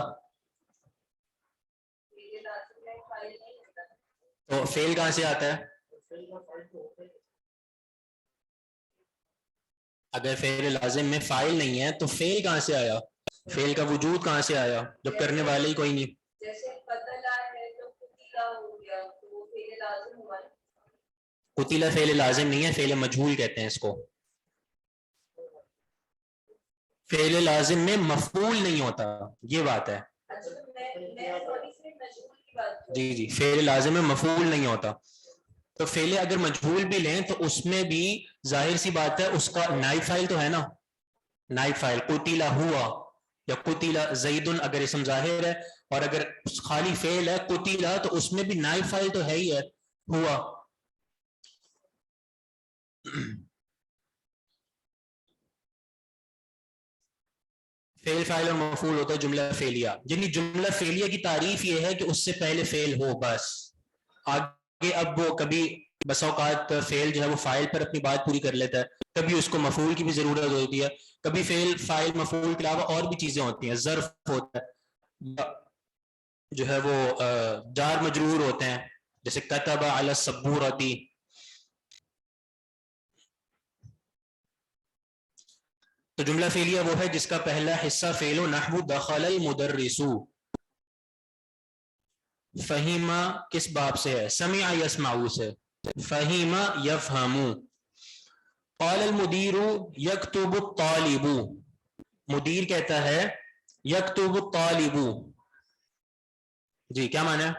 تو فعل کہاں سے آتا ہے؟ اگر فعل لازم میں فاعل نہیں ہے تو فعل کہاں سے آیا؟ فعل کا وجود کہاں سے آیا جب کرنے والے ہی کوئی نہیں؟ قتل فعل لازم نہیں ہے، فعل مجہول کہتے ہیں اس کو. فعل لازم میں مفعول نہیں ہوتا، یہ بات ہے. جی جی، فعل لازم میں مفعول نہیں ہوتا. تو فعل اگر مجہول بھی لیں تو اس میں بھی ظاہر سی بات ہے اس کا نائب فاعل تو ہے نا، نائب فاعل قتل ہوا یا قتل زید اگر اسم ظاہر ہے، اور اگر خالی فعل ہے قتل تو اس میں بھی نائب فاعل تو ہے ہی ہے، ہوا. فعل فاعل اور مفعول ہوتا ہے جملہ فعلیہ. یعنی جملہ فعلیہ کی تعریف یہ ہے کہ اس سے پہلے فعل ہو بس. آگے اب وہ کبھی بس اوقات فعل جو ہے وہ فاعل پر اپنی بات پوری کر لیتا ہے، کبھی اس کو مفعول کی بھی ضرورت ہوتی ہے، کبھی فعل فاعل مفعول کے علاوہ اور بھی چیزیں ہوتی ہیں، ظرف ہوتا ہے، جو ہے وہ جار مجرور ہوتے ہیں، جیسے کتب علی السبورۃ. تو جملہ فعلیہ وہ ہے جس کا پہلا حصہ فعل و نحو دخل المدرس. فہیمہ کس باب سے ہے؟ سمع یسمعو سے. فہیمہ یفہمو. قال المدیر یکتب الطالب، مدیر کہتا ہے یکتب الطالب. جی کیا معنی ہے؟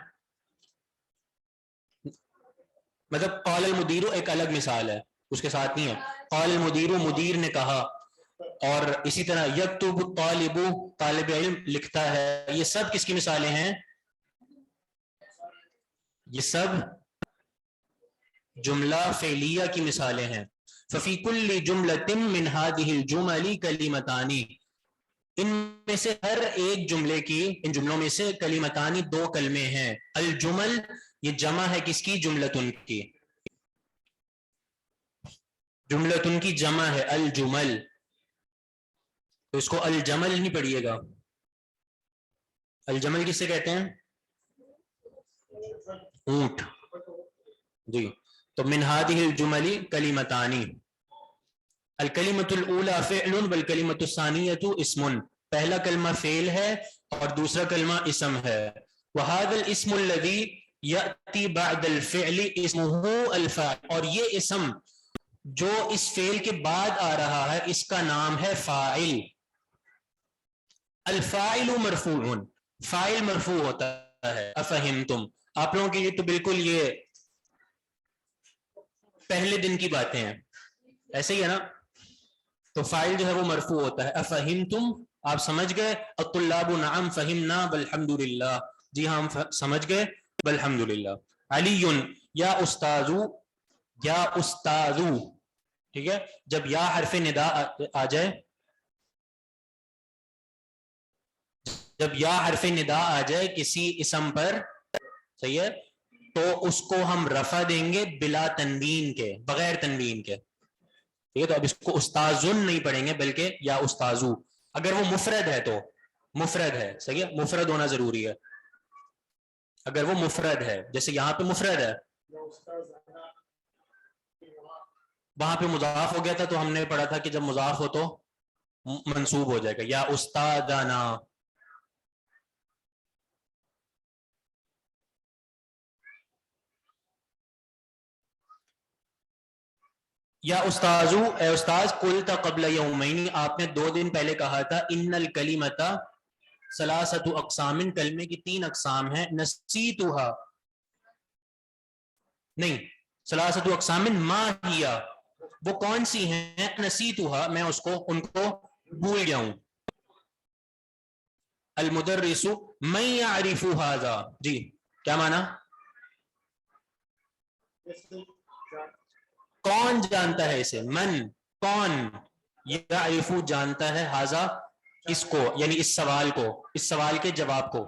مطلب قال المدیر ایک الگ مثال ہے، اس کے ساتھ نہیں ہے. قال المدیر، مدیر نے کہا. اور اسی طرح یکتب الطالب، طالب علم لکھتا ہے. یہ سب کس کی مثالیں ہیں؟ یہ سب جملہ فعلیہ کی مثالیں ہیں. ففی کل جملۃ من هذه الجمل کلمتان، ان میں سے ہر ایک جملے کی، ان جملوں میں سے کلمتان دو کلمے ہیں. الجمل یہ جمع ہے کس کی؟ جملتن کی. جملتن کی جمع ہے الجمل، تو اس کو الجمل نہیں پڑھیے گا. الجمل کس سے کہتے ہیں؟ اونٹ. جی تو من هذه الجمل کلمتان، الکلمۃ الاولى فعل والکلمۃ الثانیۃ اسم. پہلا کلمہ فعل ہے اور دوسرا کلمہ اسم ہے. وهذا الاسم الذي ياتي بعد الفعل اسمه الفاعل، اور یہ اسم جو اس فعل کے بعد آ رہا ہے اس کا نام ہے فاعل. الفاعل مرفوع، فاعل مرفوع ہوتا ہے. افہمتم، آپ لوگوں کے لیے تو بالکل یہ پہلے دن کی باتیں ہیں، ایسے ہی ہے نا. تو فاعل جو ہے وہ مرفوع ہوتا ہے. افہمتم، آپ سمجھ گئے. الطلاب نعم فہمنا والحمد للہ، جی ہاں ہم سمجھ گئے والحمد للہ. علی یا استاذو، یا استاذو، ٹھیک ہے. جب یا حرف ندا آ جائے، جب یا حرف ندا آ جائے کسی اسم پر, صحیح ہے, تو اس کو ہم رفع دیں گے بلا تنوین کے, بغیر تنوین کے. ٹھیک ہے, تو اب اس کو استاذن نہیں پڑھیں گے بلکہ یا استاذو. اگر وہ مفرد ہے تو مفرد ہے, صحیح ہے, مفرد ہونا ضروری ہے. اگر وہ مفرد ہے, جیسے یہاں پہ مفرد ہے, وہاں پہ مضاف ہو گیا تھا تو ہم نے پڑھا تھا کہ جب مضاف ہو تو منصوب ہو جائے گا, یا استادنا. یا استاذو, اے استاذ, قلت قبل یومین, آپ نے 2 دن پہلے کہا تھا, ان الکلمۃ ثلاثۃ اقسام, کلمے کی 3 اقسام ہیں, نسیتھا, نہیں, ثلاثۃ اقسام ما ہی, وہ کون سی ہیں, نسیتھا, میں اس کو ان کو بھول گیا ہوں. المدرس من یعرف ھذا, جی کیا مانا, کون جانتا ہے اسے, من کون, یعرف جانتا ہے, ھذا اس کو, یعنی اس سوال کو, اس سوال کے جواب کو.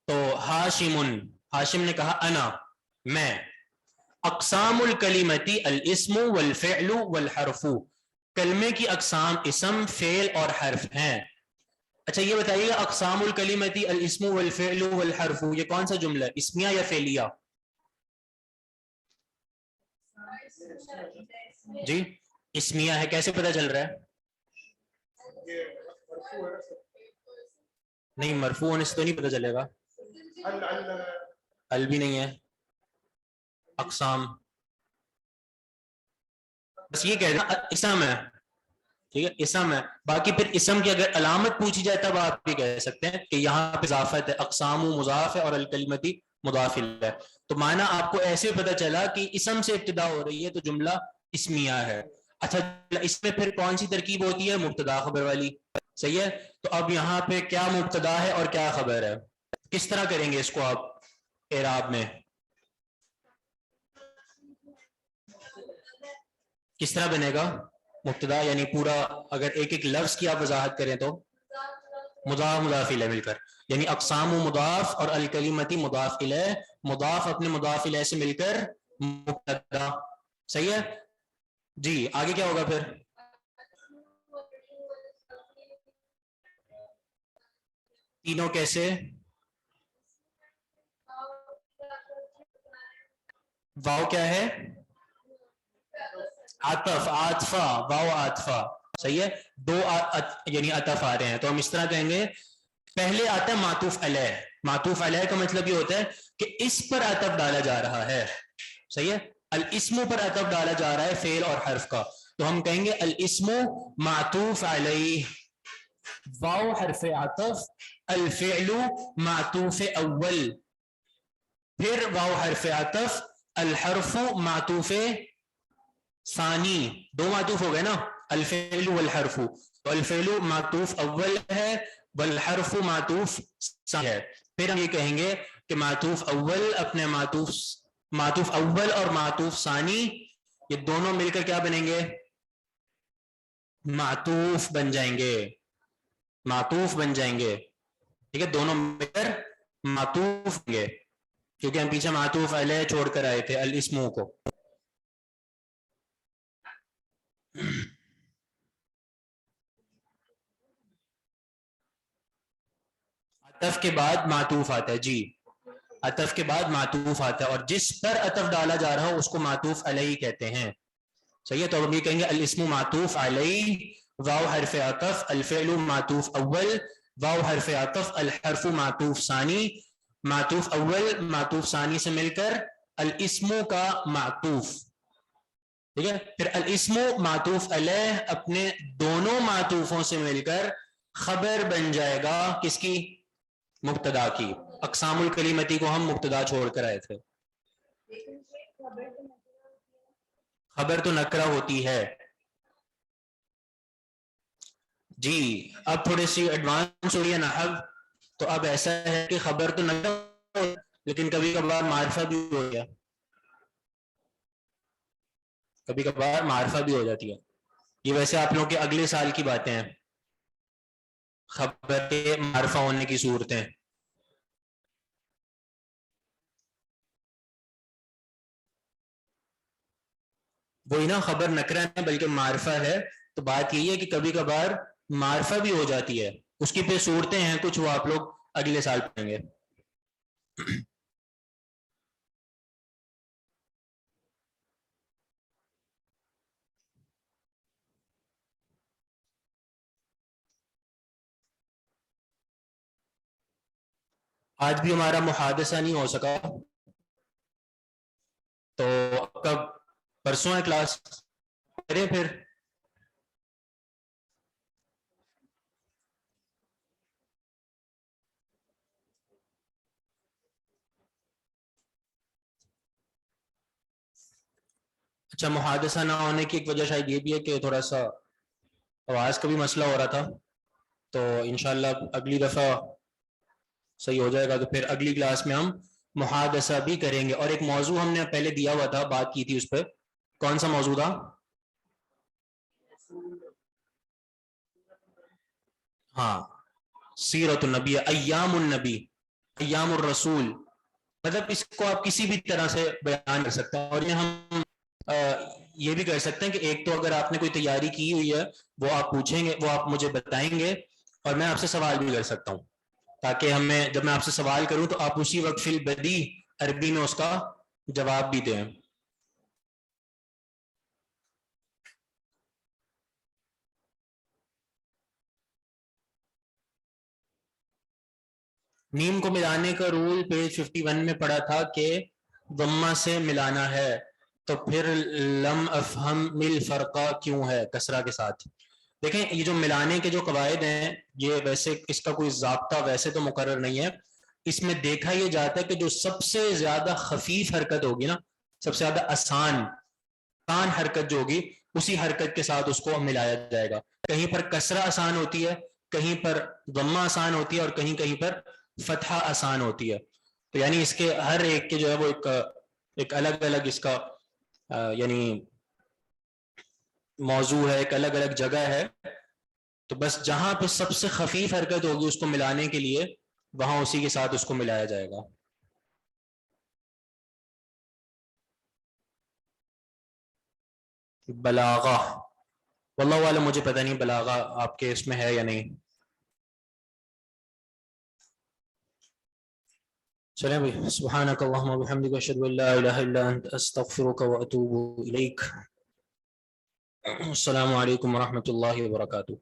تو ہاشم نے کہا انا, میں. اقسام الکلمتی الاسم والفعل والحرف, کلمے کی اقسام اسم, فعل اور حرف ہیں. اچھا یہ بتائیے گا, اقسام الکلمتی الاسم والفعل والحرف, یہ کون سا جملہ ہے, اسمیہ یا فعلیہ؟ جی اسمیہ ہے, کیسے پتہ چل رہا ہے؟ نہیں, مرفوع ہونے سے تو نہیں پتہ چلے گا, ال بھی نہیں ہے. اقسام بس یہ کہہ دیں اسم ہے, ٹھیک ہے, اسم ہے. باقی پھر اسم کی اگر علامت پوچھی جائے تب آپ بھی کہہ سکتے ہیں کہ یہاں پہ اضافت ہے, اقسام مضاف ہے اور الکلمتی مضاف ہے. تو معنی آپ کو ایسے پتہ چلا کہ اسم سے ابتدا ہو رہی ہے تو جملہ اسمیہ ہے. اچھا اس میں پھر کون سی ترکیب ہوتی ہے, مبتدا خبر والی, صحیح ہے. تو اب یہاں پہ کیا مبتدا ہے اور کیا خبر ہے, کس طرح کریں گے اس کو آپ اعراب میں, کس طرح بنے گا مبتدا, یعنی پورا اگر ایک ایک لفظ کی آپ وضاحت کریں تو مضاف مضاف الیہ مل کر, یعنی اقسام مضاف اور الکلمتی مضاف الیہ, مضاف اپنے مضاف الیہ سے مل کر مبتدا, صحیح ہے. جی آگے کیا ہوگا پھر, تینوں کیسے, واو کیا ہے, عطف, عاطفہ, واو عاطفہ, صحیح ہے. 2 یعنی عطف آ رہے ہیں تو ہم اس طرح کہیں گے, پہلے آتا ہے معطوف علیہ. معطوف علیہ کا مطلب یہ ہوتا ہے کہ اس پر عطف ڈالا جا رہا ہے, صحیح ہے. الاسم پر عطف ڈالا جا رہا ہے فعل اور حرف کا, تو ہم کہیں گے الاسم معطوف علیہ, واو حرف عطف, الفعل معطوف اول, پھر واو حرف عطف, الحرف معطوف ثانی, 2 معطوف ہو گئے نا, الفعل والحرف. تو الفعل معطوف اول ہے والحرف معطوف ثانی ہے. پھر ہم یہ کہیں گے کہ معطوف اول اپنے معطوف اول اور معطوف ثانی یہ دونوں مل کر کیا بنیں گے, معطوف بن جائیں گے, معطوف بن جائیں گے, ٹھیک ہے. دونوں مل کر معطوف ہوں گے, کیونکہ ہم پیچھے معطوف علیہ چھوڑ کر آئے تھے الاسموں کو. عطف کے بعد معطوف آتا ہے, جی عطف کے بعد معطوف آتا ہے, اور جس پر عطف ڈالا جا رہا ہو اس کو معطوف علیہ کہتے ہیں, صحیح ہے. تو ہم یہ کہیں گے الاسم معطوف علیہ, واو حرف عطف, الفعل معطوف اول, واو حرف عطف, الحرف معطوف ثانی, معطوف اول معطوف ثانی سے مل کر الاسم کا معطوف, ٹھیک ہے. پھر الاسم معطوف علیہ اپنے دونوں معطوفوں سے مل کر خبر بن جائے گا, کس کی, مبتدا کی. اقسام الکلمتی کو ہم مبتدا چھوڑ کر آئے تھے. خبر تو نکرہ ہوتی ہے, جی اب تھوڑی سی ایڈوانس ہوئی ہے نحو, تو اب ایسا ہے کہ خبر تو نکرہ لیکن کبھی کبھار معرفہ بھی ہو گیا, کبھی کبھار معرفہ بھی ہو جاتی ہے. یہ ویسے آپ لوگوں کے اگلے سال کی باتیں ہیں، خبر کے معرفہ ہونے کی صورتیں. وہی نا، خبر نکرہ ہے بلکہ معرفہ ہے. تو بات یہی ہے کہ کبھی کبھار معرفہ بھی ہو جاتی ہے، اس کی پہ صورتیں ہیں کچھ، وہ آپ لوگ اگلے سال پڑھیں گے. آج بھی ہمارا محادثہ نہیں ہو سکا، تو کب پرسوں ہے کلاس، کریں پھر. اچھا، محادثہ نہ ہونے کی ایک وجہ شاید یہ بھی ہے کہ تھوڑا سا آواز کا بھی مسئلہ ہو رہا تھا. تو انشاءاللہ اگلی دفعہ صحیح ہو جائے گا، تو پھر اگلی کلاس میں ہم محادثہ بھی کریں گے. اور ایک موضوع ہم نے پہلے دیا ہوا تھا، بات کی تھی اس پہ. کون سا موضوع تھا؟ ہاں، سیرت النبی، ایام النبی، ایام الرسول. مطلب اس کو آپ کسی بھی طرح سے بیان کر سکتے ہیں. اور یہ ہم یہ بھی کر سکتے ہیں کہ ایک تو اگر آپ نے کوئی تیاری کی ہوئی ہے وہ آپ پوچھیں گے، وہ آپ مجھے بتائیں گے، اور میں آپ سے سوال بھی کر سکتا ہوں، تاکہ ہمیں جب میں آپ سے سوال کروں تو آپ اسی وقت فی البدی عربی میں اس کا جواب بھی دیں. نیم کو ملانے کا رول پیج 51 میں پڑھا تھا کہ ضمہ سے ملانا ہے، تو پھر لم افہم مل فرقہ کیوں ہے کسرہ کے ساتھ. دیکھیں یہ جو ملانے کے جو قواعد ہیں، یہ ویسے اس کا کوئی ضابطہ ویسے تو مقرر نہیں ہے. اس میں دیکھا یہ جاتا ہے کہ جو سب سے زیادہ خفیف حرکت ہوگی نا، سب سے زیادہ آسان حرکت جو ہوگی، اسی حرکت کے ساتھ اس کو ملایا جائے گا. کہیں پر کسرہ آسان ہوتی ہے، کہیں پر ضمہ آسان ہوتی ہے، اور کہیں کہیں پر فتحہ آسان ہوتی ہے. تو یعنی اس کے ہر ایک کے جو ہے وہ ایک الگ الگ اس کا یعنی موضوع ہے، ایک الگ الگ جگہ ہے. تو بس جہاں پہ سب سے خفیف حرکت ہوگی اس کو ملانے کے لیے، وہاں اسی کے ساتھ اس کو ملایا جائے گا. بلاغہ، واللہ عالم، مجھے پتہ نہیں بلاغہ آپ کے اس میں ہے یا نہیں. چلیں بھائی، سبحانک اللہم وبحمدک، اشہد ان لا الہ الا انت، استغفرک واتوب الیک. السلام علیکم ورحمۃ اللہ وبرکاتہ.